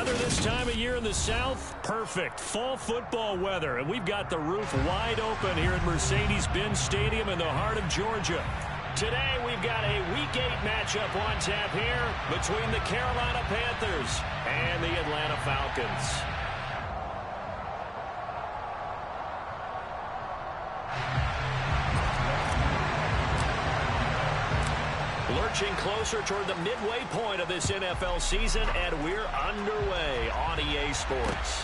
weather this time of year in the South? Perfect. Fall football weather. And we've got the roof wide open here at Mercedes-Benz Stadium in the heart of Georgia. Today we've got a Week 8 matchup on tap here between the Carolina Panthers and the Atlanta Falcons. Lurching closer toward the midway point of this NFL season, and we're underway on EA Sports.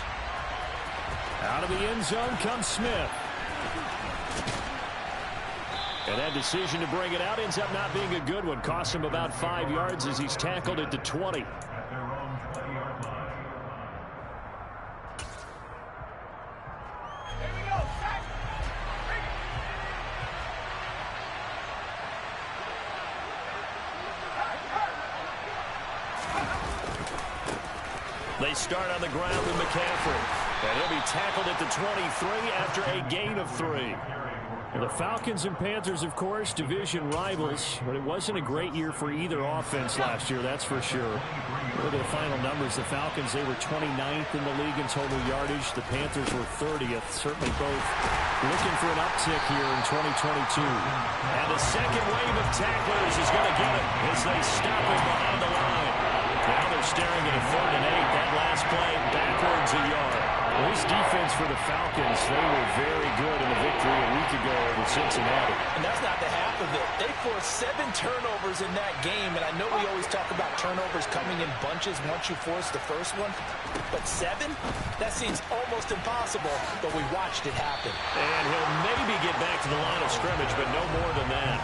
Out of the end zone comes Smith. And that decision to bring it out ends up not being a good one. Costs him about 5 yards as he's tackled at the 20. They start on the ground with McCaffrey. And he'll be tackled at the 23 after a gain of 3. Well, the Falcons and Panthers, of course, division rivals, but it wasn't a great year for either offense last year, that's for sure. Look at the final numbers. The Falcons, they were 29th in the league in total yardage. The Panthers were 30th. Certainly both looking for an uptick here in 2022. And the second wave of tacklers is going to get him as they stop him behind the line. Now they're staring at a 3rd and 8. That last play backwards a yard. Well, this defense for the Falcons, they were very good in the victory a week ago over Cincinnati. And that's not the half of it. They forced 7 turnovers in that game, and I know we always talk about turnovers coming in bunches once you force the first one, but 7? That seems almost impossible, but we watched it happen. And he'll maybe get back to the line of scrimmage, but no more than that.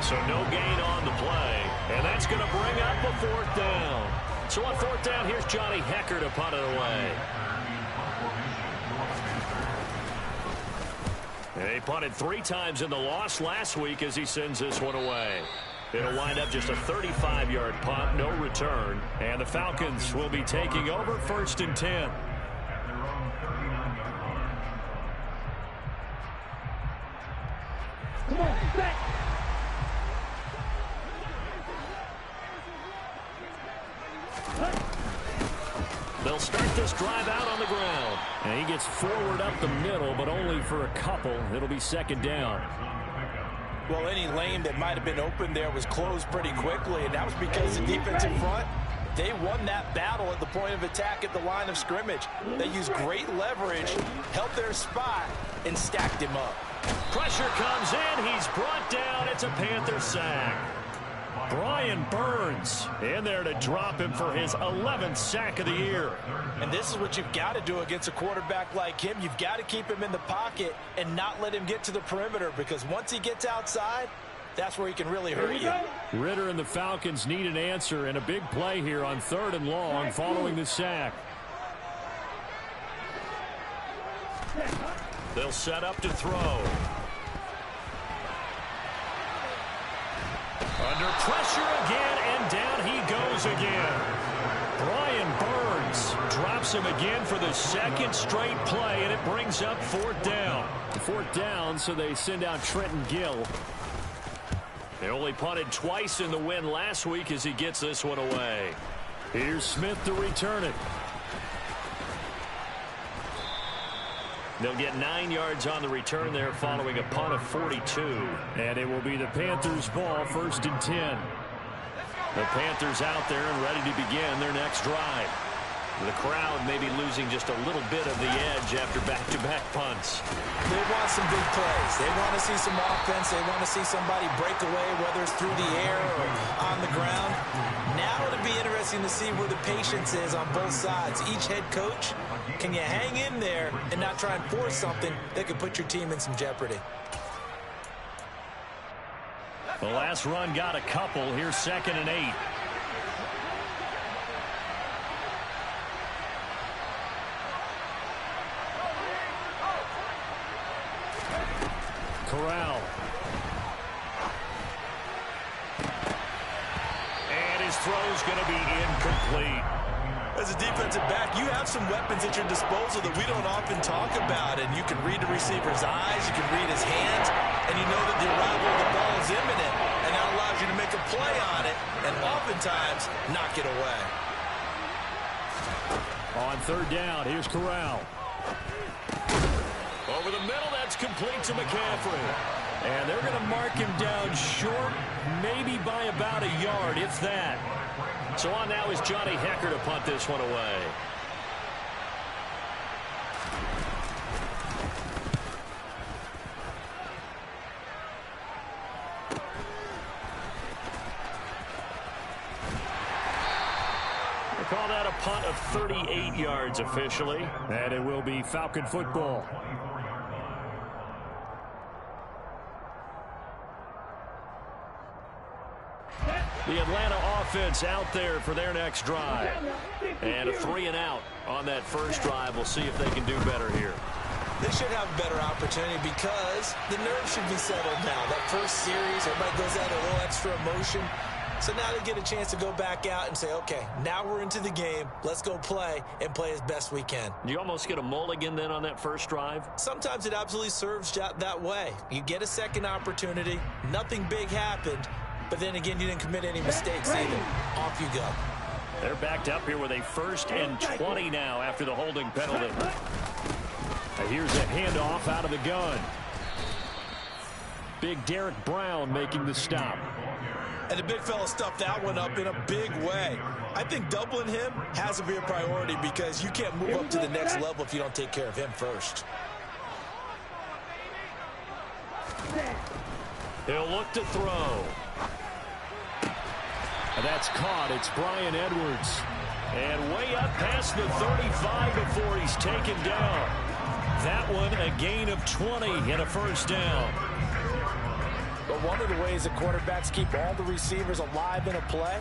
So no gain on the play, and that's going to bring up a 4th down. So on 4th down, here's Johnny Hecker to punt it away. They punted 3 times in the loss last week as he sends this one away. It'll wind up just a 35-yard punt, no return. And the Falcons will be taking over 1st and 10. Come on, back. They'll start this drive out on the ground. And he gets forward up the middle, but only for a couple. It'll be 2nd down. Well, any lane that might have been open there was closed pretty quickly, and that was because the defensive front, they won that battle at the point of attack at the line of scrimmage. They used great leverage, held their spot, and stacked him up. Pressure comes in. He's brought down. It's a Panther sack. Brian Burns in there to drop him for his 11th sack of the year. And this is what you've got to do against a quarterback like him. You've got to keep him in the pocket and not let him get to the perimeter, because once he gets outside, that's where he can really hurt you. Ritter and the Falcons need an answer, and a big play here on 3rd and long following the sack. They'll set up to throw. Under pressure again, and down he goes again. Brian Burns drops him again for the 2nd straight play, and it brings up 4th down. 4th down, so they send out Trenton Gill. They only punted twice in the win last week as he gets this one away. Here's Smith to return it. They'll get 9 yards on the return there following a punt of 42. And it will be the Panthers' ball, 1st and 10. The Panthers out there and ready to begin their next drive. The crowd may be losing just a little bit of the edge after back-to-back punts. They want some big plays. They want to see some offense. They want to see somebody break away, whether it's through the air or on the ground. Now it'll be interesting to see where the patience is on both sides. Each head coach, can you hang in there and not try and force something that could put your team in some jeopardy? The last run got a couple. Here's 2nd and 8. Corral. And his throw's going to be incomplete. As a defensive back, you have some weapons at your disposal that we don't often talk about, and you can read the receiver's eyes, you can read his hands, and you know that the arrival of the ball is imminent, and that allows you to make a play on it, and oftentimes knock it away. On third down, here's Corral. Over the middle, that's complete to McCaffrey. And they're going to mark him down short, maybe by about a yard, if that. So on now is Johnny Hecker to punt this one away. They call that a punt of 38 yards officially. And it will be Falcon football. The Atlanta offense out there for their next drive. And a 3-and-out on that first drive. We'll see if they can do better here. They should have a better opportunity because the nerves should be settled now. That first series, everybody goes out a little extra emotion. So now they get a chance to go back out and say, okay, now we're into the game. Let's go play and play as best we can. You almost get a mulligan then on that first drive? Sometimes it absolutely serves that way. You get a second opportunity. Nothing big happened. But then again, you didn't commit any mistakes either. Off you go. They're backed up here with a 1st and 20 now after the holding penalty. Here's a handoff out of the gun. Big Derek Brown making the stop. And the big fella stuffed that one up in a big way. I think doubling him has to be a priority because you can't move up to the next level if you don't take care of him first. He'll look to throw. And that's caught. It's Brian Edwards. And way up past the 35 before he's taken down. That one a gain of 20 and a first down. But one of the ways that quarterbacks keep all the receivers alive in a play,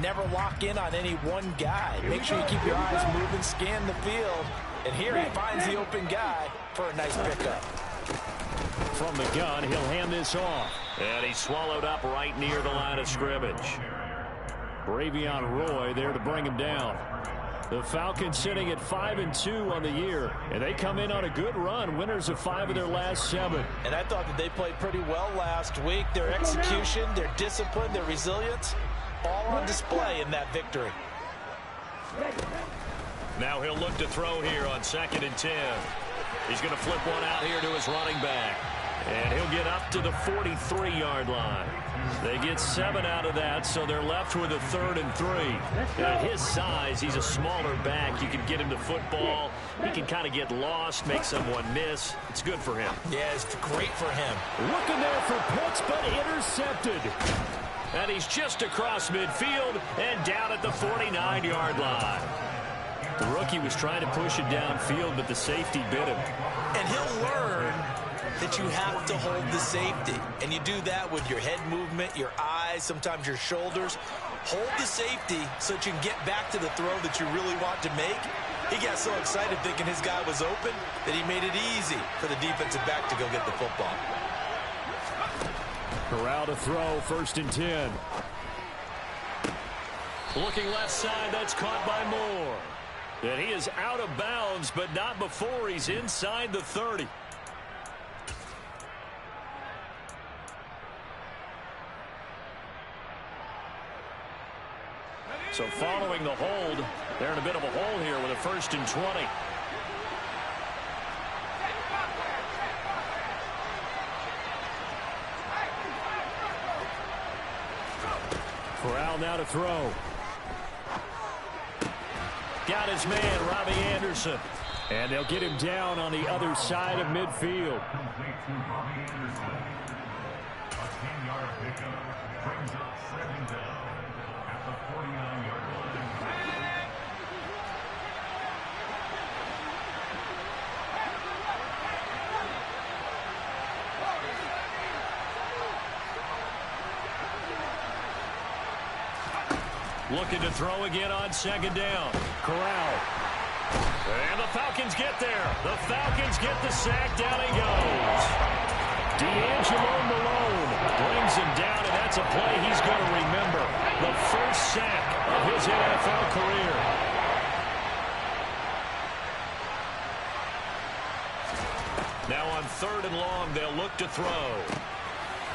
never lock in on any one guy. Make sure you keep your eyes moving, scan the field. And here he finds the open guy for a nice pickup. From the gun, he'll hand this off. And he's swallowed up right near the line of scrimmage. Bravion Roy there to bring him down. The Falcons sitting at 5-2 on the year, and they come in on a good run, winners of 5 of their last 7. And I thought that they played pretty well last week. Their execution, their discipline, their resilience, all on display in that victory. Now he'll look to throw here on 2nd and 10. He's going to flip one out here to his running back. And he'll get up to the 43-yard line. They get 7 out of that, so they're left with a 3rd and 3. At his size, he's a smaller back. You can get him to football. He can kind of get lost, make someone miss. It's good for him. Yeah, it's great for him. Looking there for Pitts, but intercepted. And he's just across midfield and down at the 49-yard line. The rookie was trying to push it downfield, but the safety bit him. And he'll learn that you have to hold the safety. And you do that with your head movement, your eyes, sometimes your shoulders. Hold the safety so that you can get back to the throw that you really want to make. He got so excited thinking his guy was open that he made it easy for the defensive back to go get the football. Corral to throw, 1st and 10. Looking left side, that's caught by Moore. And he is out of bounds, but not before he's inside the 30. So following the hold, they're in a bit of a hole here with a 1st and 20. Corral now to throw. Got his man, Robbie Anderson. And they'll get him down on the other side of midfield. Looking to throw again on 2nd down. Corral. And the Falcons get there. The Falcons get the sack. Down he goes. D'Angelo Malone brings him down, and that's a play he's going to remember. The first sack of his NFL career. Now on 3rd and long, they'll look to throw.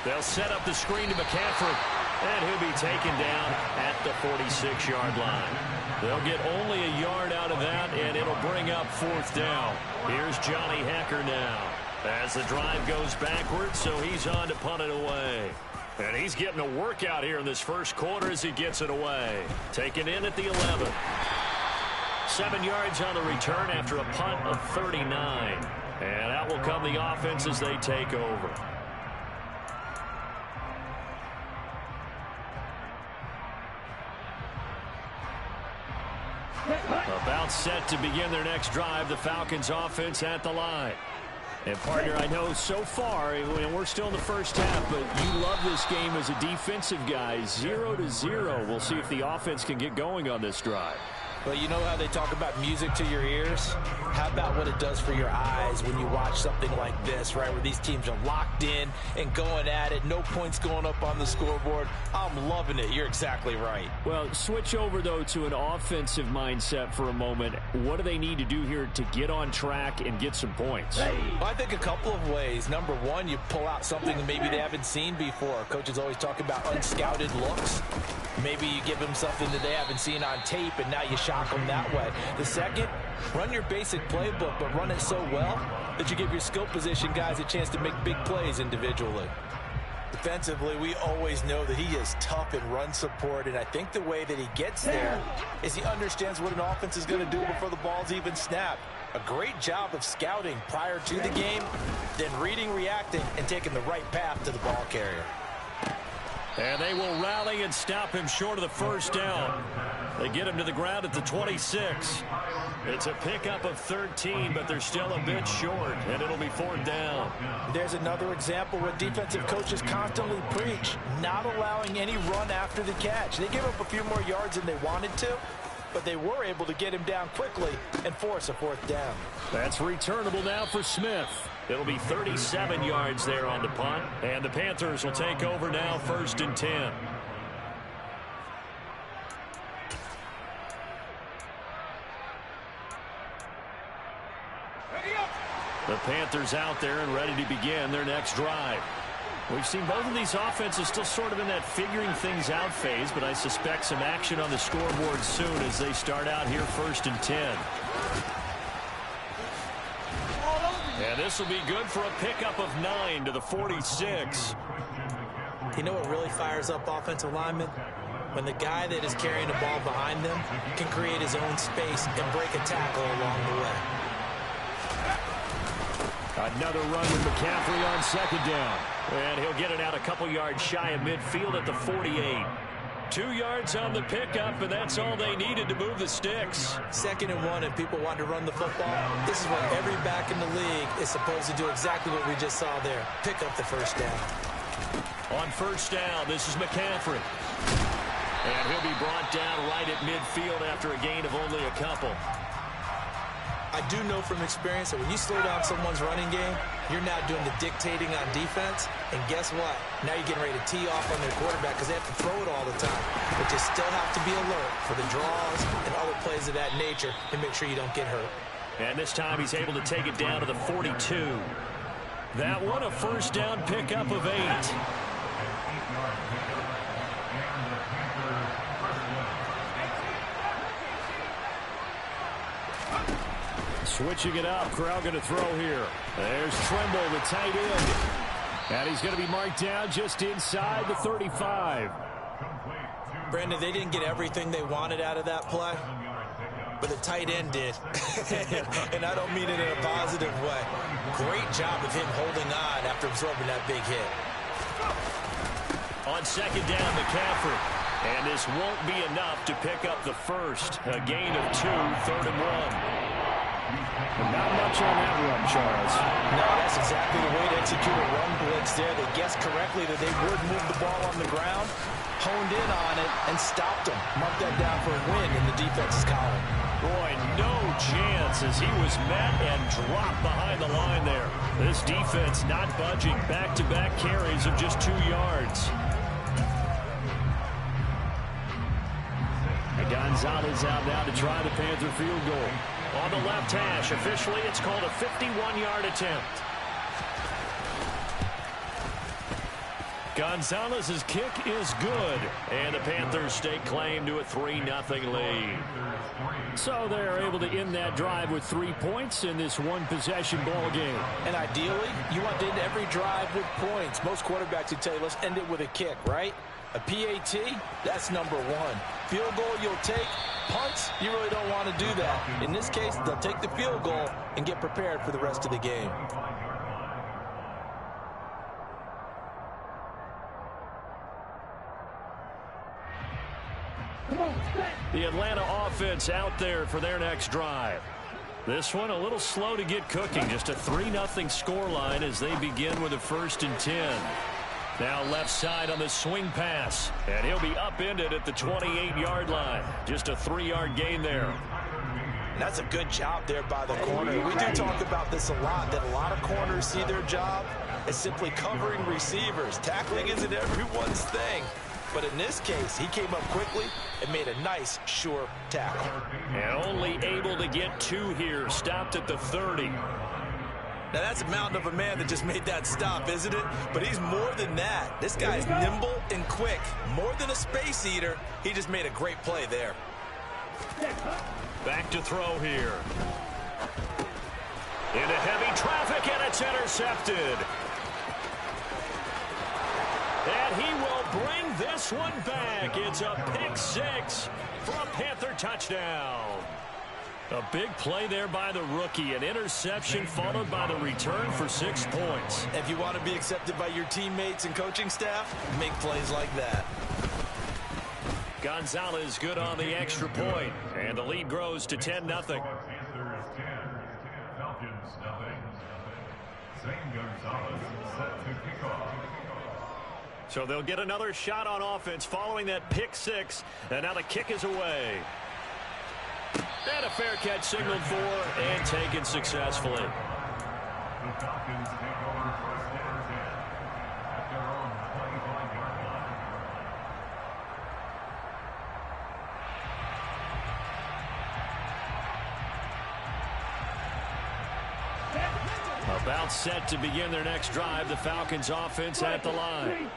They'll set up the screen to McCaffrey. And he'll be taken down at the 46-yard line. They'll get only a yard out of that, and it'll bring up 4th down. Here's Johnny Hecker now as the drive goes backwards, so he's on to punt it away. And he's getting a workout here in this first quarter as he gets it away. Taken in at the 11. 7 yards on the return after a punt of 39. And out will come the offense as they take over. About set to begin their next drive, the Falcons offense at the line. And, partner, I know so far, and we're still in the first half, but you love this game as a defensive guy. 0-0. We'll see if the offense can get going on this drive. Well, you know how they talk about music to your ears? How about what it does for your eyes when you watch something like this, right, where these teams are locked in and going at it, no points going up on the scoreboard? I'm loving it. You're exactly right. Well, switch over, though, to an offensive mindset for a moment. What do they need to do here to get on track and get some points? Well, I think a couple of ways. Number one, you pull out something that maybe they haven't seen before. Coaches always talk about unscouted looks. Maybe you give them something that they haven't seen on tape, and now you shock them that way. The second, run your basic playbook, but run it so well that you give your skill position guys a chance to make big plays individually. Defensively, we always know that he is tough in run support, and I think the way that he gets there is he understands what an offense is going to do before the ball's even snapped. A great job of scouting prior to the game, then reading, reacting, and taking the right path to the ball carrier. And they will rally and stop him short of the first down. They get him to the ground at the 26. It's a pickup of 13, but they're still a bit short, and it'll be 4th down. There's another example where defensive coaches constantly preach, not allowing any run after the catch. They gave up a few more yards than they wanted to, but they were able to get him down quickly and force a 4th down. That's returnable now for Smith. It'll be 37 yards there on the punt, and the Panthers will take over now, 1st and 10. The Panthers out there and ready to begin their next drive. We've seen both of these offenses still sort of in that figuring things out phase, but I suspect some action on the scoreboard soon as they start out here 1st and 10. And this will be good for a pickup of 9 to the 46. You know what really fires up offensive linemen? When the guy that is carrying the ball behind them can create his own space and break a tackle along the way. Another run with McCaffrey on 2nd down. And he'll get it out a couple yards shy of midfield at the 48. 2 yards on the pickup, and that's all they needed to move the sticks. 2nd and 1, and people want to run the football. This is what every back in the league is supposed to do, exactly what we just saw there. Pick up the 1st down. On 1st down, this is McCaffrey. And he'll be brought down right at midfield after a gain of only a couple. I do know from experience that when you slow down someone's running game, you're now doing the dictating on defense. And guess what? Now you're getting ready to tee off on their quarterback because they have to throw it all the time. But you still have to be alert for the draws and other plays of that nature and make sure you don't get hurt. And this time he's able to take it down to the 42. That one a 1st down pickup of 8. Switching it up, Corral going to throw here. There's Trimble, the tight end. And he's going to be marked down just inside the 35. Brandon, they didn't get everything they wanted out of that play, but the tight end did. And I don't mean it in a positive way. Great job of him holding on after absorbing that big hit. On 2nd down, McCaffrey. And this won't be enough to pick up the first. A gain of 2, 3rd and 1. Not much on that run, Charles. No, that's exactly the way to execute a run blitz there. They guessed correctly that they would move the ball on the ground, honed in on it, and stopped them. Mark that down for a win in the defense's column. Boy, no chance as he was met and dropped behind the line there. This defense not budging. Back-to-back carries of just 2 yards. Gonzalez out now to try the Panther field goal. On the left hash, officially it's called a 51-yard attempt. Gonzalez's kick is good, and the Panthers stake claim to a 3-0 lead. So they're able to end that drive with 3 points in this one-possession ball game. And ideally, you want to end every drive with points. Most quarterbacks would tell you, let's end it with a kick, right? A PAT, that's number one. Field goal you'll take. Punts, you really don't want to do that. In this case, they'll take the field goal and get prepared for the rest of the game. The Atlanta offense out there for their next drive. This one a little slow to get cooking. Just a 3-0 scoreline as they begin with a 1st and 10. Now left side on the swing pass. And he'll be upended at the 28-yard line. Just a 3-yard gain there. That's a good job there by the corner. We do talk about this a lot, that a lot of corners see their job as simply covering receivers. Tackling isn't everyone's thing. But in this case, he came up quickly and made a nice, sure tackle. And only able to get 2 here. Stopped at the 30. Now, that's a mountain of a man that just made that stop, isn't it? But he's more than that. This guy's nimble and quick. More than a space eater. He just made a great play there. Back to throw here. Into heavy traffic, and it's intercepted. And he will bring this one back. It's a pick 6 for a Panther touchdown. A big play there by the rookie. An interception followed by the return for 6 points. If you want to be accepted by your teammates and coaching staff, make plays like that. Gonzalez good on the extra point, and the lead grows to 10-0. Falcons 0. Zane Gonzalez set to kick off. So they'll get another shot on offense following that pick 6, and now the kick is away. And a fair catch signaled for and taken successfully. The Falcons take over 1st and 10 at their own 25-yard line. About set to begin their next drive, the Falcons offense at the line.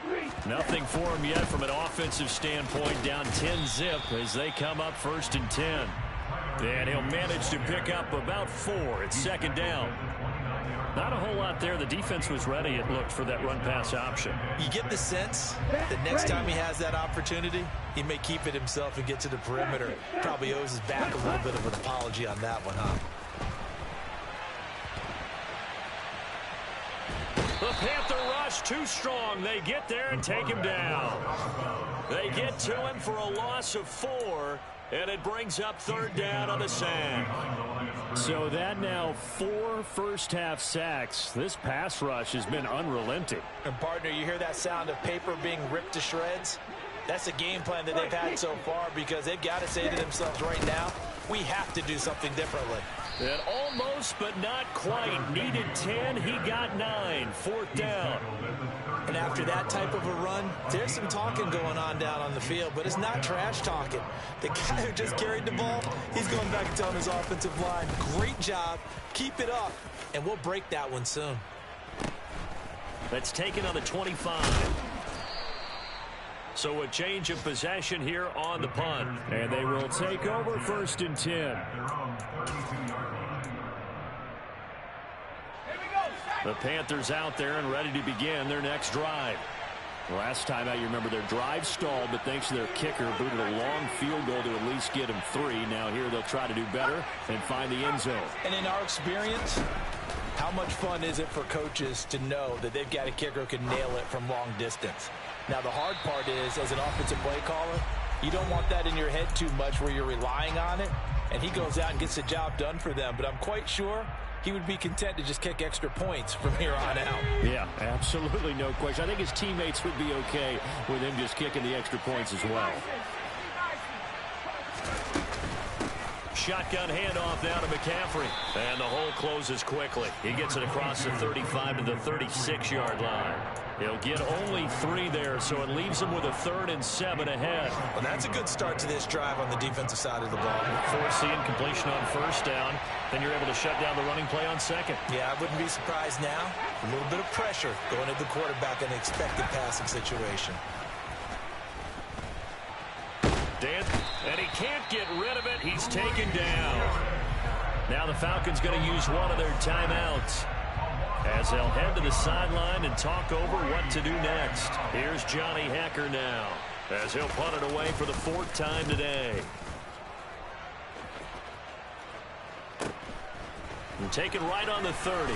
Nothing for them yet from an offensive standpoint, down 10-zip as they come up 1st and 10. And he'll manage to pick up about 4. It's 2nd down. Not a whole lot there. The defense was ready, it looked, for that run-pass option. You get the sense that next time he has that opportunity, he may keep it himself and get to the perimeter. Probably owes his back a little bit of an apology on that one, huh? The Panther rush too strong. They get there and take him down. They get to him for a loss of 4, and it brings up 3rd down on the sack. So that now 4 first-half sacks. This pass rush has been unrelenting. And, partner, you hear that sound of paper being ripped to shreds? That's a game plan that they've had so far because they've got to say to themselves right now, we have to do something differently. And almost, but not quite. Needed 10. He got 9. 4th down. And after that type of a run, there's some talking going on down on the field, but it's not trash talking. The guy who just carried the ball, he's going back and telling his offensive line, great job, keep it up, and we'll break that one soon. That's taken on the 25. So a change of possession here on the punt. And they will take over 1st and 10. The Panthers out there and ready to begin their next drive. Last time out, you remember their drive stalled, but thanks to their kicker, booted a long field goal to at least get them 3. Now here they'll try to do better and find the end zone. And in our experience, how much fun is it for coaches to know that they've got a kicker who can nail it from long distance? Now, the hard part is, as an offensive play caller, you don't want that in your head too much where you're relying on it, and he goes out and gets the job done for them. But I'm quite sure he would be content to just kick extra points from here on out. Yeah, absolutely no question. I think his teammates would be okay with him just kicking the extra points as well. shotgun handoff now to McCaffrey. And the hole closes quickly. He gets it across the 35 to the 36-yard line. He'll get only 3 there, so it leaves him with a 3rd and 7 ahead. Well, that's a good start to this drive on the defensive side of the ball. Force the incompletion on 1st down. Then you're able to shut down the running play on 2nd. Yeah, I wouldn't be surprised now. A little bit of pressure going at the quarterback in an expected passing situation. And he can't get rid of it. He's taken down. Now the Falcons going to use one of their timeouts as they'll head to the sideline and talk over what to do next. Here's Johnny Hekker now as he'll punt it away for the 4th time today. And take it right on the 30.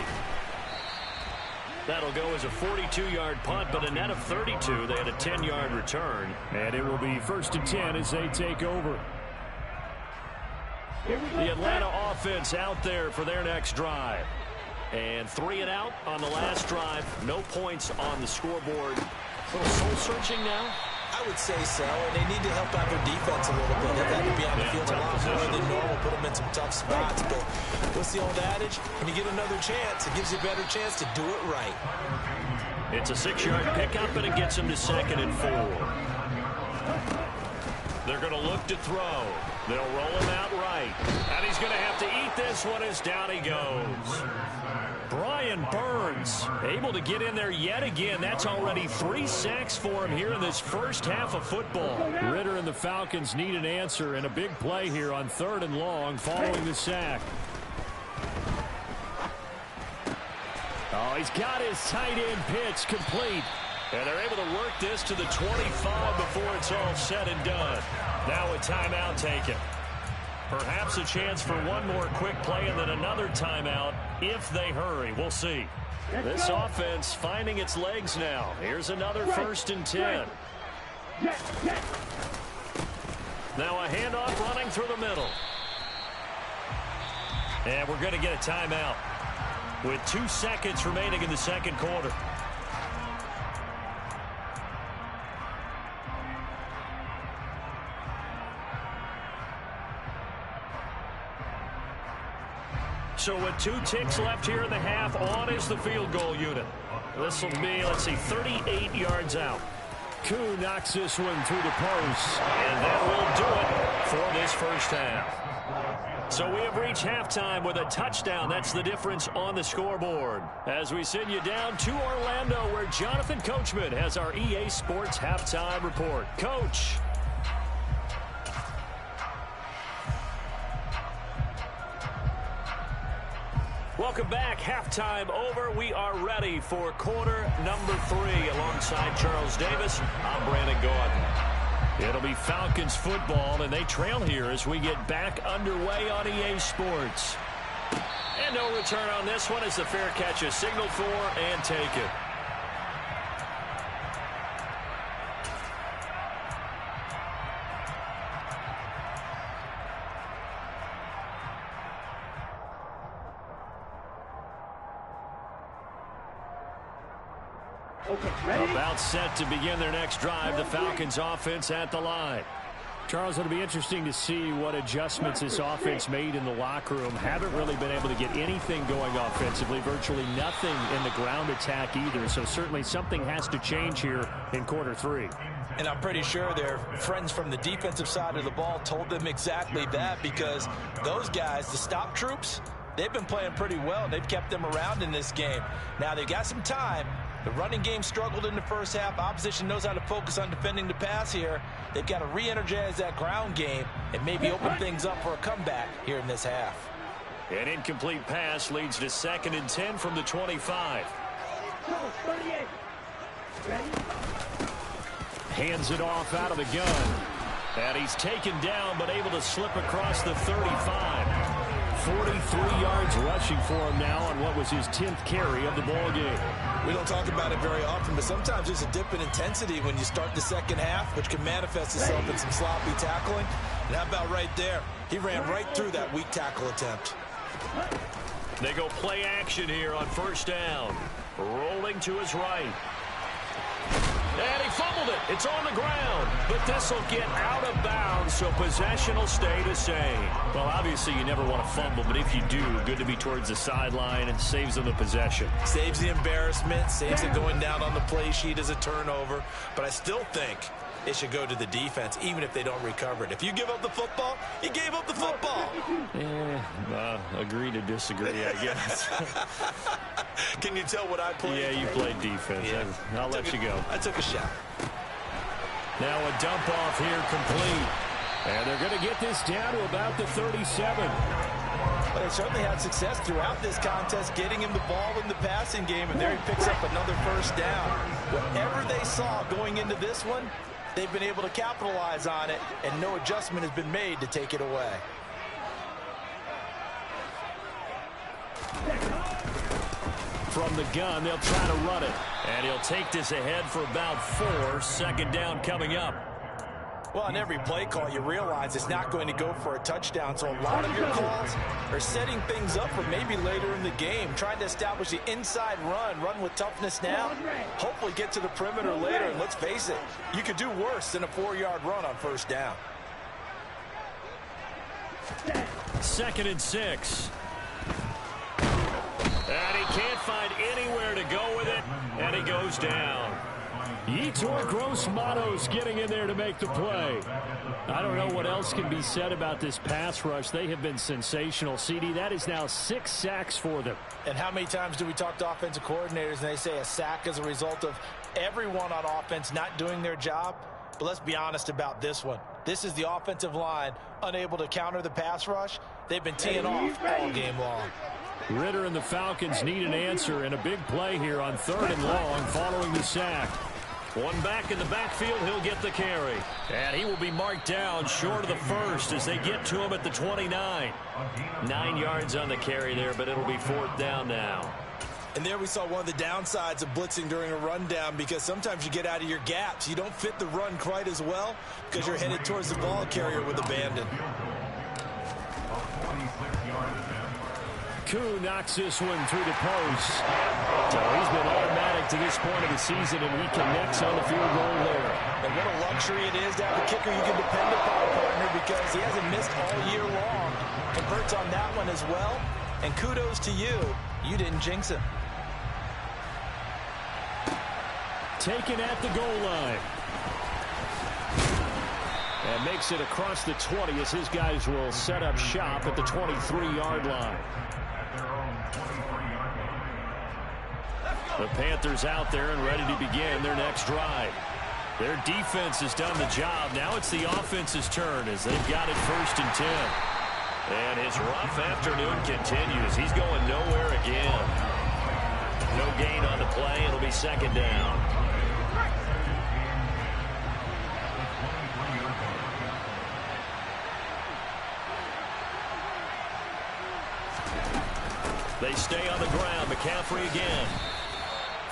That'll go as a 42-yard punt, but a net of 32. They had a 10-yard return. And it will be 1st and 10 as they take over. The Atlanta offense out there for their next drive. And 3 and out on the last drive. No points on the scoreboard. A little soul-searching now? I would say so, and they need to help out their defense a little bit. They've had to be on the field a lot more than normal, put them in some tough spots. But what's the old adage? When you get another chance, it gives you a better chance to do it right. It's a 6-yard pickup, and it gets him to 2nd and 4. They're going to look to throw. They'll roll him out right. And he's going to have to eat this one as down he goes. Brian Burns able to get in there yet again. That's already 3 sacks for him here in this first half of football. Ritter and the Falcons need an answer, and a big play here on 3rd and long following the sack. Oh, he's got his tight end pitch complete. And they're able to work this to the 25 before it's all said and done. Now a timeout taken. Perhaps a chance for one more quick play and then another timeout if they hurry. We'll see. This offense finding its legs now. Here's another 1st and 10. Now a handoff running through the middle. And we're going to get a timeout with 2 seconds remaining in the 2nd quarter. So with 2 ticks left here in the half, on is the field goal unit. This will be, let's see, 38 yards out. Koo knocks this one through the post. And that will do it for this first half. So we have reached halftime with a touchdown. That's the difference on the scoreboard. As we send you down to Orlando, where Jonathan Coachman has our EA Sports halftime report. Coach. Welcome back. Halftime over. We are ready for quarter number 3. Alongside Charles Davis, I'm Brandon Gordon. It'll be Falcons football, and they trail here as we get back underway on EA Sports. And no return on this one as the fair catch is signaled for and taken. About set to begin their next drive. The Falcons offense at the line. Charles, it'll be interesting to see what adjustments this offense made in the locker room. Haven't really been able to get anything going offensively. Virtually nothing in the ground attack either. So certainly something has to change here in quarter 3. And I'm pretty sure their friends from the defensive side of the ball told them exactly that, because those guys, the stop troops, they've been playing pretty well. They've kept them around in this game. Now they've got some time. The running game struggled in the first half. Opposition knows how to focus on defending the pass here. They've got to re-energize that ground game and maybe open things up for a comeback here in this half. An incomplete pass leads to 2nd and 10 from the 25. Hands it off out of the gun. And he's taken down but able to slip across the 35. 43 yards rushing for him now on what was his 10th carry of the ball game. We don't talk about it very often, but sometimes there's a dip in intensity when you start the second half, which can manifest itself in some sloppy tackling. And how about right there? He ran right through that weak tackle attempt. They go play action here on 1st down. Rolling to his right. And he fumbled it. It's on the ground. But this will get out of bounds, so possession will stay the same. Well, obviously you never want to fumble, but if you do, good to be towards the sideline. It saves them the possession. Saves the embarrassment, saves it going down on the play sheet as a turnover. But I still think it should go to the defense, even if they don't recover it. If you give up the football, you gave up the football. Agree to disagree, I guess. Can you tell what I played? Yeah, you played defense. Yeah. I'll let you go. I took a shot. Now a dump off here complete. And they're going to get this down to about the 37. Well, they certainly had success throughout this contest getting him the ball in the passing game, and there he picks up another first down. Whatever they saw going into this one, they've been able to capitalize on it, and no adjustment has been made to take it away. From the gun, they'll try to run it. And he'll take this ahead for about 4. Second down coming up. Well, on every play call, you realize it's not going to go for a touchdown, so a lot of your calls are setting things up for maybe later in the game, trying to establish the inside run with toughness now, hopefully get to the perimeter later, and let's face it, you could do worse than a 4-yard run on first down. 2nd and 6. And he can't find anywhere to go with it, and he goes down. Yetur Gross-Matos getting in there to make the play. I don't know what else can be said about this pass rush. They have been sensational. CD, that is now 6 sacks for them. And how many times do we talk to offensive coordinators and they say a sack is a result of everyone on offense not doing their job? But let's be honest about this one. This is the offensive line unable to counter the pass rush. They've been teeing off all game long. Ritter and the Falcons need an answer, and a big play here on 3rd and long following the sack. One back in the backfield, he'll get the carry. And he will be marked down short of the first as they get to him at the 29. 9 yards on the carry there, but it'll be 4th down now. And there we saw one of the downsides of blitzing during a rundown, because sometimes you get out of your gaps. You don't fit the run quite as well because you're headed towards the ball carrier with abandon. Koo knocks this one through the post. So he's been automatic to this point of the season, and he connects on the field goal there. And what a luxury it is to have a kicker you can depend upon, partner, because he hasn't missed all year long. Converts on that one as well. And kudos to you. You didn't jinx him. Taken at the goal line. And makes it across the 20 as his guys will set up shop at the 23-yard line. The Panthers out there and ready to begin their next drive. Their defense has done the job. Now it's the offense's turn as they've got it 1st and 10. And his rough afternoon continues. He's going nowhere again. No gain on the play. It'll be 2nd down. They stay on the ground. McCaffrey again.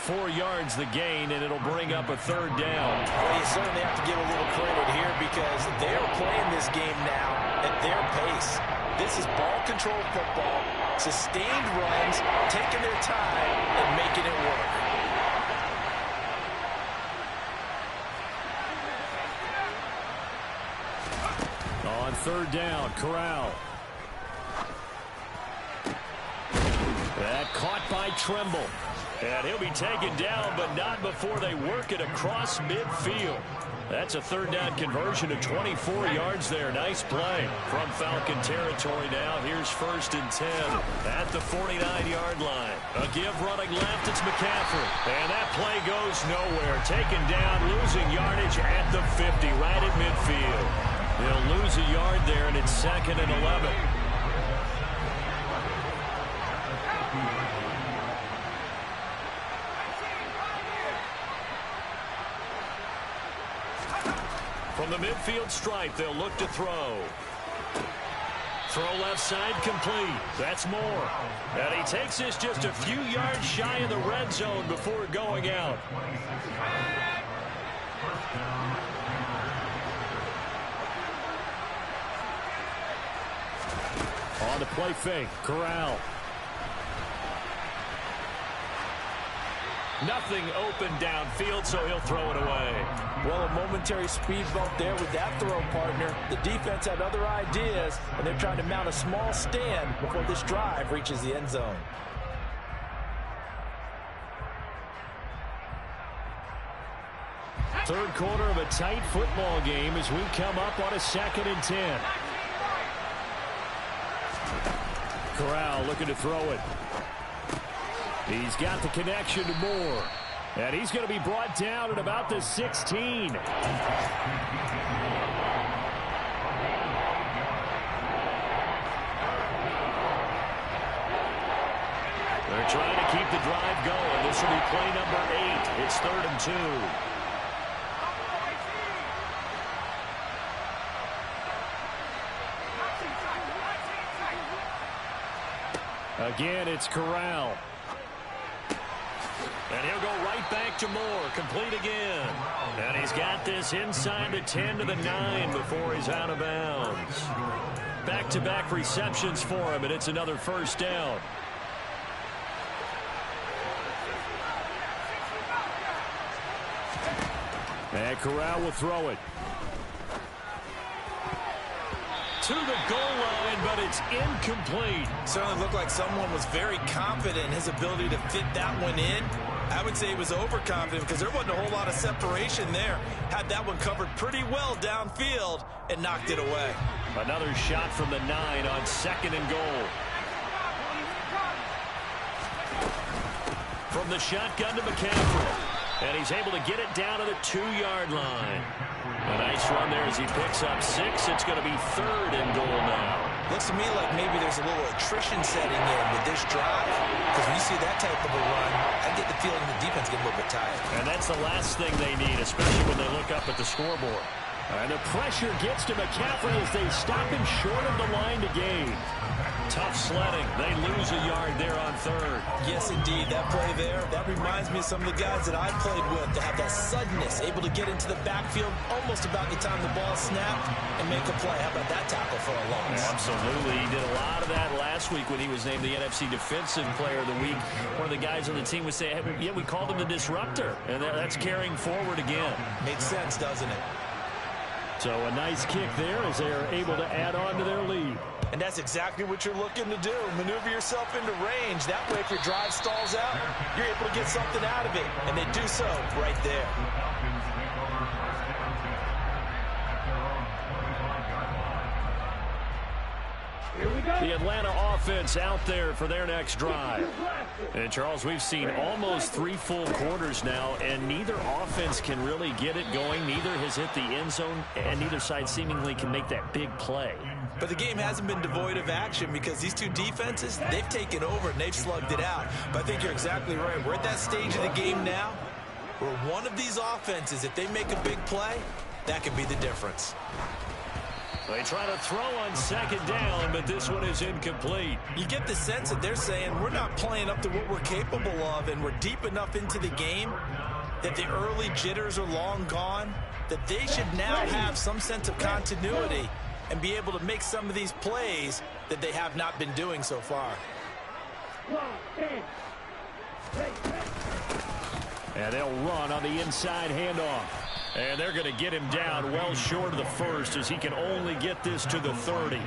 4 yards the gain, and it'll bring up a 3rd down. Well, you certainly have to give a little credit here because they're playing this game now at their pace. This is ball control football, sustained runs, taking their time and making it work. On 3rd down, Corral. That caught by Tremble. And he'll be taken down, but not before they work it across midfield. That's a 3rd down conversion of 24 yards there. Nice play from Falcon territory now. Here's 1st and 10 at the 49-yard line. A give running left, it's McCaffrey. And that play goes nowhere. Taken down, losing yardage at the 50, right at midfield. They'll lose a yard there, and it's 2nd and 11. From the midfield stripe, they'll look to throw. Throw left side complete. That's Moore. And he takes this just a few yards shy of the red zone before going out. On the play fake, Corral. Nothing open downfield, so he'll throw it away. Well, a momentary speed bump there with that throw, partner. The defense had other ideas, and they're trying to mount a small stand before this drive reaches the end zone. Third quarter of a tight football game as we come up on a 2nd and 10. Corral looking to throw it. He's got the connection to Moore. And he's going to be brought down at about the 16. They're trying to keep the drive going. This will be play number 8. It's 3rd and 2. Again, it's Corral. And he'll go right back to Moore. Complete again. And he's got this inside the 10 to the 9 before he's out of bounds. Back-to-back receptions for him, and it's another first down. And Corral will throw it. To the goal line, but it's incomplete. Certainly looked like someone was very confident in his ability to fit that one in. I would say he was overconfident because there wasn't a whole lot of separation there. Had that one covered pretty well downfield and knocked it away. Another shot from the 9 on 2nd and goal. From the shotgun to McCaffrey. And he's able to get it down to the 2-yard line. A nice run there as he picks up 6. It's going to be 3rd and goal now. Looks to me like maybe there's a little attrition setting in with this drive. Because when you see that type of a run, I get the feeling the defense get a little bit tired. And that's the last thing they need, especially when they look up at the scoreboard. And the pressure gets to McCaffrey as they stop him short of the line to gain. Tough sledding. They lose a yard there on 3rd. Yes, indeed. That play there, that reminds me of some of the guys that I played with to have that suddenness, able to get into the backfield almost about the time the ball snapped and make a play. How about that tackle for a loss? Absolutely. He did a lot of that last week when he was named the NFC Defensive Player of the Week. One of the guys on the team would say, hey, yeah, we called him the disruptor. And that's carrying forward again. Makes sense, doesn't it? So a nice kick there as they are able to add on to their lead. And that's exactly what you're looking to do. Maneuver yourself into range. That way, if your drive stalls out, you're able to get something out of it. And they do so right there. The Atlanta offense out there for their next drive. And, Charles, we've seen almost 3 full quarters now, and neither offense can really get it going. Neither has hit the end zone, and neither side seemingly can make that big play. But the game hasn't been devoid of action because these two defenses, they've taken over and they've slugged it out. But I think you're exactly right. We're at that stage of the game now where one of these offenses, if they make a big play, that could be the difference. They try to throw on 2nd down, but this one is incomplete. You get the sense that they're saying we're not playing up to what we're capable of, and we're deep enough into the game that the early jitters are long gone, that they should now have some sense of continuity and be able to make some of these plays that they have not been doing so far. And they'll run on the inside handoff. And they're going to get him down well short of the 1st as he can only get this to the 30.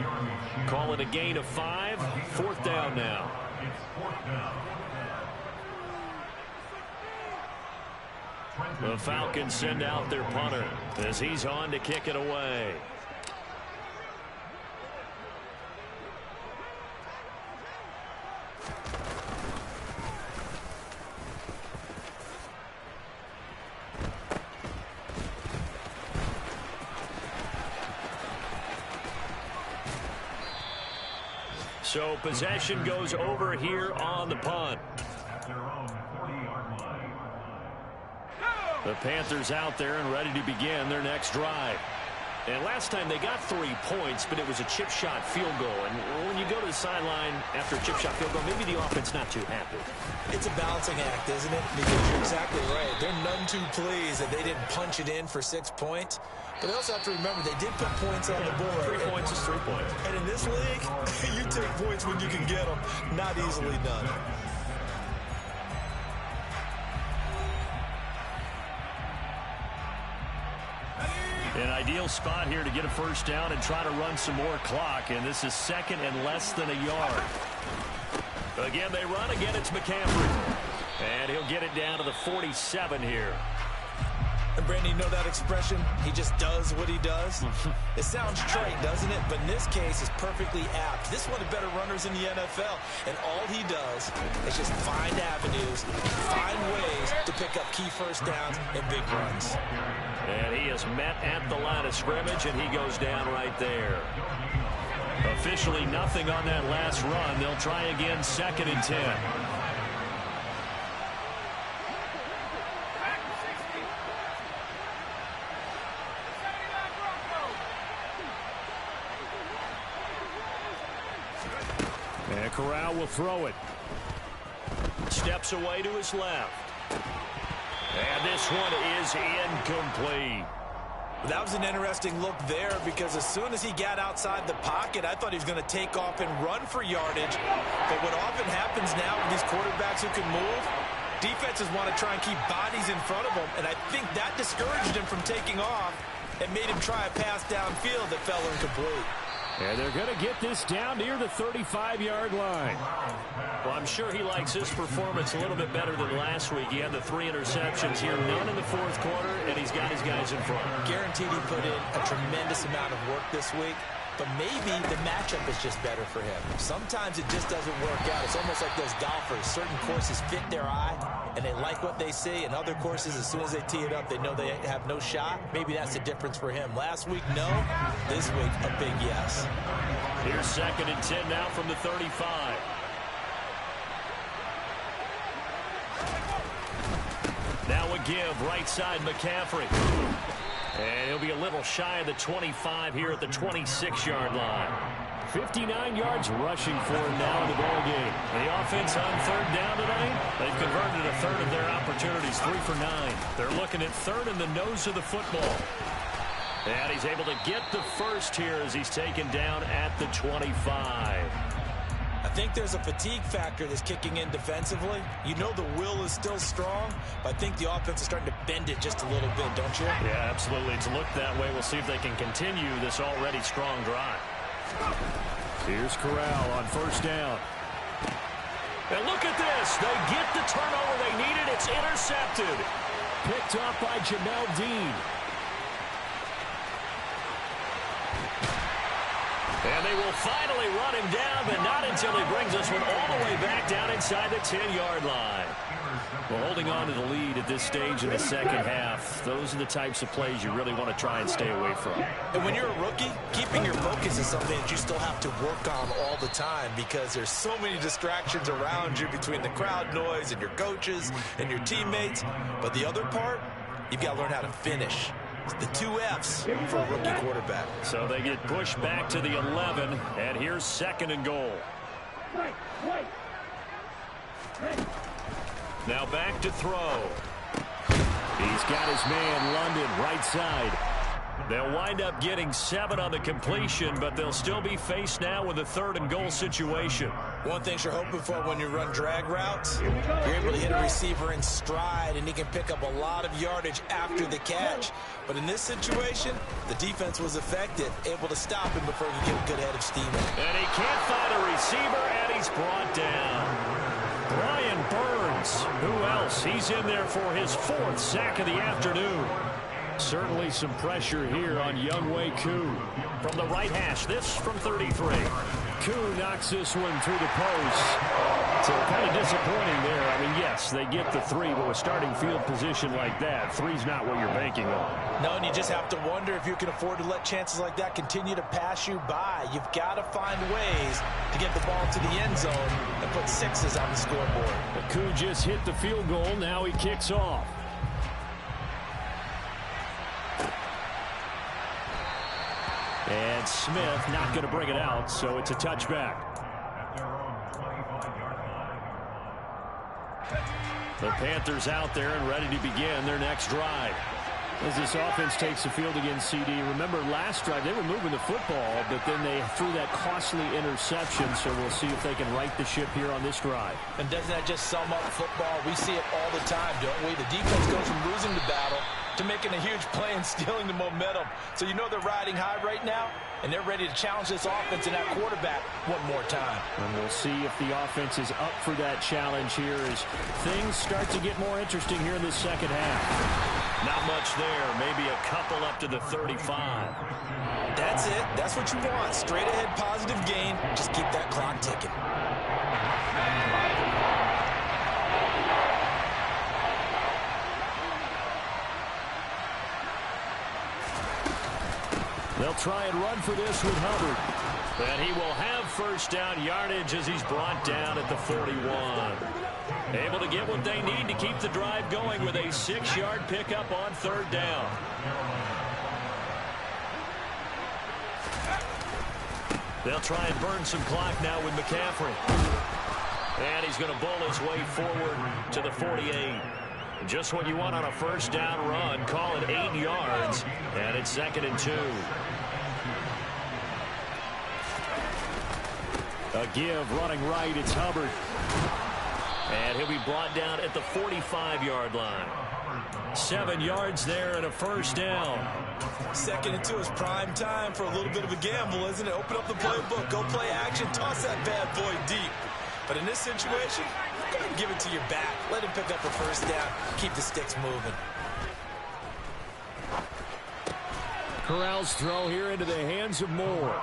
Call it a gain of 5. 4th down now. The Falcons send out their punter as he's on to kick it away. So possession goes over here on the punt. The Panthers out there and ready to begin their next drive. And last time they got 3 points, but it was a chip shot field goal. And when you go to the sideline after a chip shot field goal, maybe the offense not too happy. It's a balancing act, isn't it? Because you're exactly right. They're none too pleased that they didn't punch it in for 6 points. But they also have to remember they did put points on the board. 3 points is 3 points. And in this league, you take points when you can get them. Not easily done. spot here to get a first down and try to run some more clock, and this is second and less than a yard. Again, they run. Again, it's McCaffrey. And he'll get it down to the 47 here. And Brandon, you know that expression? He just does what he does. It sounds trite, doesn't it? But in this case, it's perfectly apt. This is one of the better runners in the NFL. And all he does is just find avenues, find ways to pick up key first downs and big runs. And he is met at the line of scrimmage, and he goes down right there. Officially nothing on that last run. They'll try again, 2nd and 10. And Corral will throw it. Steps away to his left. And this one is incomplete. That was an interesting look there because as soon as he got outside the pocket, I thought he was going to take off and run for yardage. But what often happens now with these quarterbacks who can move, defenses want to try and keep bodies in front of them. And I think that discouraged him from taking off and made him try a pass downfield that fell incomplete. And they're going to get this down near the 35-yard line. Well, I'm sure he likes his performance a little bit better than last week. He had the 3 interceptions here, none in the 4th quarter, and he's got his guys in front. Guaranteed he put in a tremendous amount of work this week, but maybe the matchup is just better for him. Sometimes it just doesn't work out. It's almost like those golfers. Certain courses fit their eye, and they like what they see. And other courses, as soon as they tee it up, they know they have no shot. Maybe that's the difference for him. Last week, no. This week, a big yes. Here's 2nd and 10 now from the 35. Now a give, right side McCaffrey. And he'll be a little shy of the 25 here at the 26-yard line. 59 yards rushing for him now in the ballgame. And the offense on 3rd down tonight, they've converted a third of their opportunities, 3 for 9. They're looking at 3rd in the nose of the football. And he's able to get the first here as he's taken down at the 25. I think there's a fatigue factor that's kicking in defensively. You know the will is still strong, but I think the offense is starting to bend it just a little bit, don't you? Yeah, absolutely. It's looked that way. We'll see if they can continue this already strong drive. Here's Corral on 1st down. And look at this. They get the turnover they needed. It's intercepted. Picked up by Jamel Dean. And they will finally run him down, but not until he brings this one all the way back down inside the 10-yard line. Well, holding on to the lead at this stage in the 2nd half, those are the types of plays you really want to try and stay away from. And when you're a rookie, keeping your focus is something that you still have to work on all the time because there's so many distractions around you between the crowd noise and your coaches and your teammates. But the other part, you've got to learn how to finish. The 2 F's for a rookie quarterback. So they get pushed back to the 11, and here's 2nd and goal. Now back to throw. He's got his man London right side. They'll wind up getting 7 on the completion, but they'll still be faced now with a 3rd and goal situation. One thing you're hoping for when you run drag routes, you're able to hit a receiver in stride, and he can pick up a lot of yardage after the catch. But in this situation, the defense was effective, able to stop him before he could get a good head of steam. And he can't find a receiver, and he's brought down. Brian Burns, who else? He's in there for his 4th sack of the afternoon. Certainly some pressure here on Younghoe Koo. From the right hash, this from 33. Koo knocks this one through the post. So kind of disappointing there. I mean, yes, they get the 3, but with starting field position like that, 3's not what you're banking on. No, and you just have to wonder if you can afford to let chances like that continue to pass you by. You've got to find ways to get the ball to the end zone and put 6s on the scoreboard. Koo just hit the field goal. Now he kicks off. And Smith not going to bring it out, so it's a touchback. The Panthers out there and ready to begin their next drive. As this offense takes the field against CD, remember last drive they were moving the football, but then they threw that costly interception, so we'll see if they can right the ship here on this drive. And doesn't that just sum up football? We see it all the time, don't we? The defense goes from losing the battle to making a huge play and stealing the momentum. So you know they're riding high right now, and they're ready to challenge this offense and that quarterback one more time. And we'll see if the offense is up for that challenge here as things start to get more interesting here in the second half. Not much there. Maybe a couple up to the 35. That's it. That's what you want. Straight ahead positive gain. Just keep that clock ticking. They'll try and run for this with Hubbard. And he will have first down yardage as he's brought down at the 41. Able to get what they need to keep the drive going with a 6-yard pickup on third down. They'll try and burn some clock now with McCaffrey. And he's going to bull his way forward to the 48. Just what you want on a first down run. Call it 8 yards. And it's 2nd and 2. A give running right. It's Hubbard. And he'll be brought down at the 45-yard line. 7 yards there and a first down. 2nd and 2 is prime time for a little bit of a gamble, isn't it? Open up the playbook. Go play action. Toss that bad boy deep. But in this situation, go ahead and give it to your back. Let him pick up a first down. Keep the sticks moving. Corral's throw here into the hands of Moore.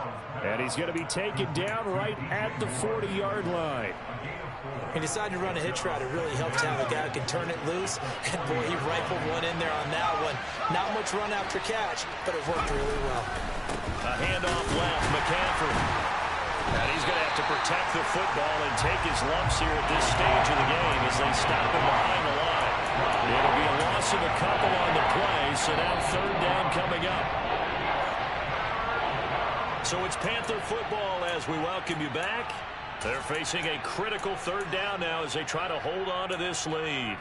And he's going to be taken down right at the 40-yard line. He decided to run a hitch route. It really helps to have a guy who can turn it loose. And, boy, he rifled one in there on that one. Not much run after catch, but it worked really well. A handoff left, McCaffrey. And he's going to have to protect the football and take his lumps here at this stage of the game as they stop him behind the line. It'll be a loss of a couple on the play, so now third down coming up. So it's Panther football as we welcome you back. They're facing a critical third down now as they try to hold on to this lead.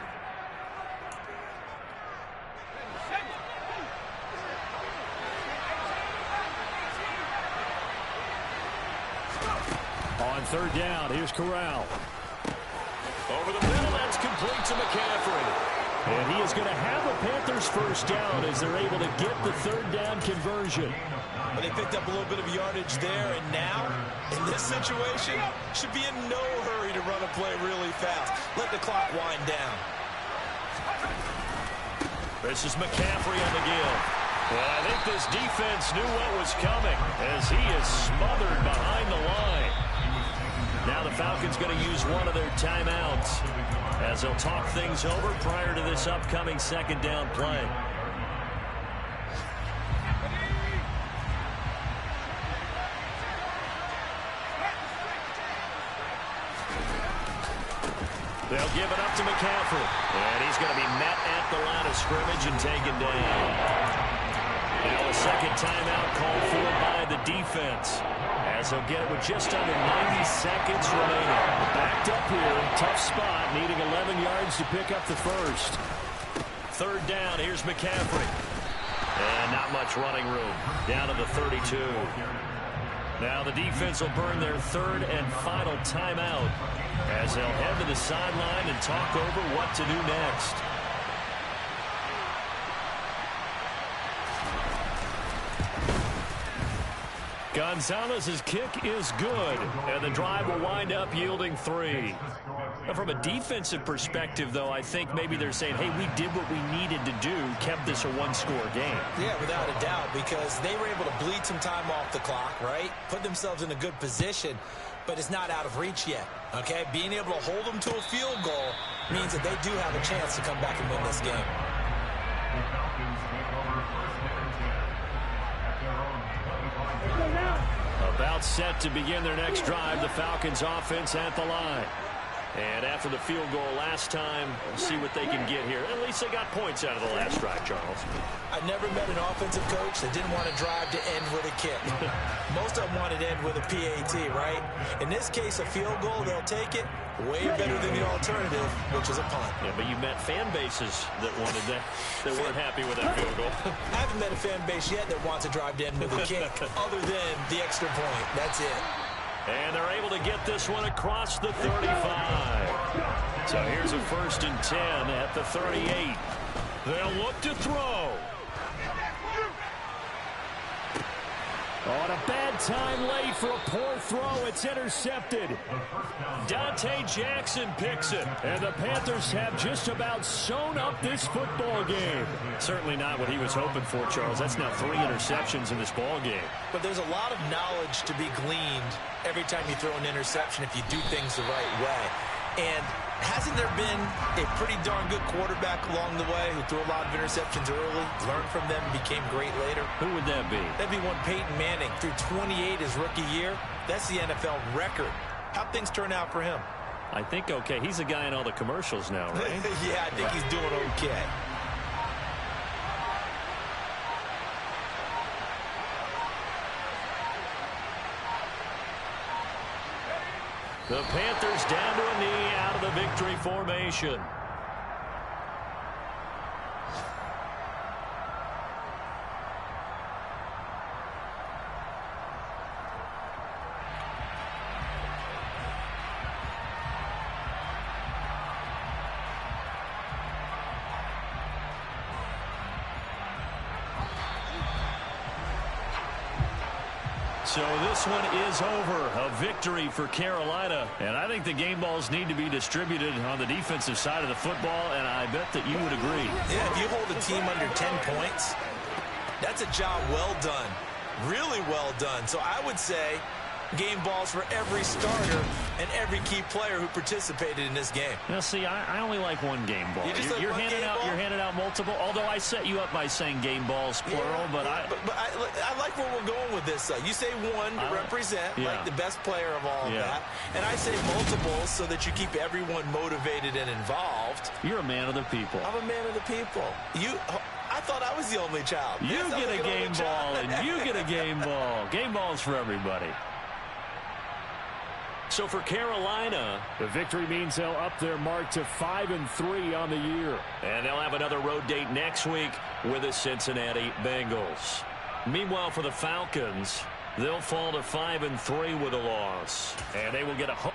On third down, here's Corral. Over the middle, that's complete to McCaffrey. And he is going to have a Panthers first down as they're able to get the third down conversion. Well, they picked up a little bit of yardage there, and now, in this situation, should be in no hurry to run a play really fast. Let the clock wind down. This is McCaffrey on the give. Well, I think this defense knew what was coming as he is smothered behind the line. Now the Falcons going to use one of their timeouts as they'll talk things over prior to this upcoming second down play. They'll give it up to McCaffrey. And he's going to be met at the line of scrimmage and taken down. Now a second timeout called for by the defense as they'll get it with just under 90 seconds remaining. Backed up here, tough spot, needing 11 yards to pick up the first. Third down, here's McCaffrey. And not much running room. Down to the 32. Now the defense will burn their third and final timeout as they'll head to the sideline and talk over what to do next. Gonzalez's kick is good, and the drive will wind up yielding 3. Now, from a defensive perspective, though, I think maybe they're saying, hey, we did what we needed to do, kept this a one-score game. Yeah, without a doubt, because they were able to bleed some time off the clock, right? Put themselves in a good position, but it's not out of reach yet, okay? Being able to hold them to a field goal means that they do have a chance to come back and win this game. About set to begin their next drive, the Falcons offense at the line. And after the field goal last time, we'll see what they can get here. At least they got points out of the last drive, Charles. I've never met an offensive coach that didn't want to drive to end with a kick. Most of them wanted to end with a PAT, right? In this case, a field goal, they'll take it. Way better than the alternative, which is a punt. Yeah, but you met fan bases that wanted that, that weren't happy with that field goal. I haven't met a fan base yet that wants to drive to end with a kick other than the extra point. That's it. And they're able to get this one across the 35. So here's a 1st and 10 at the 38. They'll look to throw. Oh, and a bad time late for a poor throw. It's intercepted. Dante Jackson picks it. And the Panthers have just about sewn up this football game. Certainly not what he was hoping for, Charles. That's now 3 interceptions in this ball game. But there's a lot of knowledge to be gleaned every time you throw an interception if you do things the right way. And hasn't there been a pretty darn good quarterback along the way who threw a lot of interceptions early, learned from them, and became great later? Who would that be? That'd be one Peyton Manning. Threw 28 his rookie year. That's the NFL record. How'd things turn out for him? I think okay. He's a guy in all the commercials now, right? Yeah, I think he's doing okay. The Panthers down to a knee out of the victory formation. So this one is over. A victory for Carolina. And I think the game balls need to be distributed on the defensive side of the football, and I bet that you would agree. Yeah, if you hold a team under 10 points, that's a job well done. Really well done. So I would say game balls for every starter and every key player who participated in this game. Now, see, I only like one game ball. You're handing out multiple. Although I set you up by saying game balls plural, yeah, but I like where we're going with this. You say one to represent, like the best player of all of that, and I say multiples so that you keep everyone motivated and involved. You're a man of the people. I'm a man of the people. I thought I was the only child. You get a game ball, and you get a game ball. Game balls for everybody. So for Carolina, the victory means they'll up their mark to 5-3 on the year. And they'll have another road date next week with the Cincinnati Bengals. Meanwhile, for the Falcons, they'll fall to 5-3 with a loss. And they will get a home